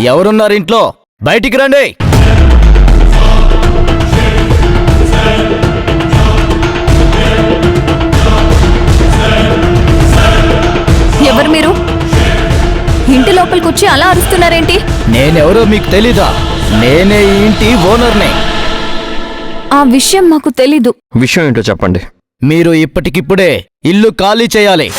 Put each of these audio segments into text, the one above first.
ఎవరున్నారు ఇంట్లో? బయటికి రండి. ఎవరు మీరు? ఇంటి లోపలికి వచ్చి అలా అరుస్తున్నారేంటి? నేనెవరో మీకు తెలీదా? నేనే ఈ ఇంటి ఓనర్నే. ఆ విషయం మాకు తెలీదు. విషయం ఏంటో చెప్పండి. మీరు ఇప్పటికిప్పుడే ఇల్లు ఖాళీ చేయాలి.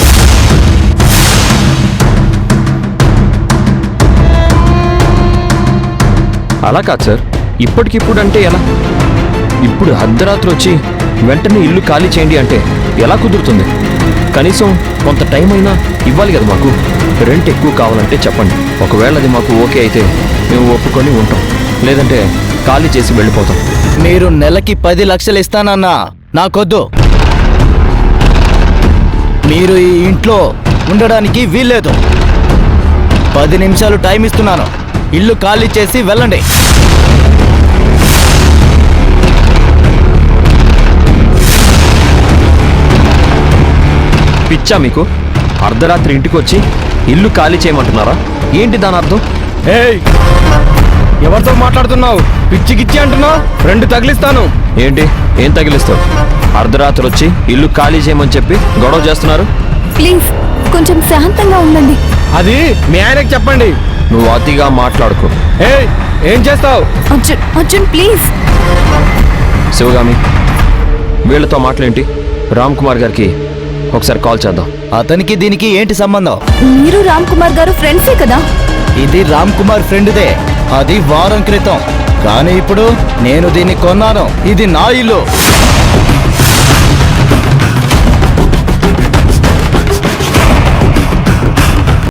అలా కాదు సార్, ఇప్పటికిప్పుడు అంటే ఎలా? ఇప్పుడు అర్ధరాత్రి వచ్చి వెంటనే ఇల్లు ఖాళీ చేయండి అంటే ఎలా కుదురుతుంది? కనీసం కొంత టైం అయినా ఇవ్వాలి కదా మాకు. రెంట్ ఎక్కువ కావాలంటే చెప్పండి. ఒకవేళ అది మాకు ఓకే అయితే మేము ఒప్పుకొని ఉంటాం, లేదంటే ఖాళీ చేసి వెళ్ళిపోతాం. మీరు నెలకి 10 లక్షలు ఇస్తానన్నా నాకొద్దు. మీరు ఈ ఇంట్లో ఉండడానికి వీల్లేదు. 10 నిమిషాలు టైం ఇస్తున్నాను. ఇల్లు ఖాళీ చేసి వెళ్ళండి. పిచ్చా మీకు? అర్ధరాత్రి ఇంటికి వచ్చి ఇల్లు ఖాళీ చేయమంటున్నారా? ఏంటి దాని అర్థం? ఏయ్, ఎవరితో మాట్లాడుతున్నావు? పిచ్చి గిచ్చి అంటున్నావు? 2 తగిలిస్తాను. ఏంటి? ఏం తగిలిస్తావు? అర్ధరాత్రి వచ్చి ఇల్లు ఖాళీ చేయమని చెప్పి గొడవ చేస్తున్నారు. ప్లీజ్ కొంచెం శాంతంగా ఉండండి. అది మీ ఆయనకి చెప్పండి. నువ్వు అతిగా మాట్లాడుకో. ఏయ్, ఏం చేస్తావు? అర్జున్, అర్జున్ ప్లీజ్. శివగామి, వీళ్ళతో మాట్లాడేంటి? రామ్ కుమార్ గారికి ఒకసారి కాల్ చేద్దాం. అతనికి దీనికి ఏంటి సంబంధం? మీరు రామ్ కుమార్ గారు ఫ్రెండ్సే కదా? ఇది రామ్ కుమార్ ఫ్రెండ్దే. అది వారం క్రితం. కానీ ఇప్పుడు నేను దీన్ని కొన్నాను. ఇది నా ఇల్లు.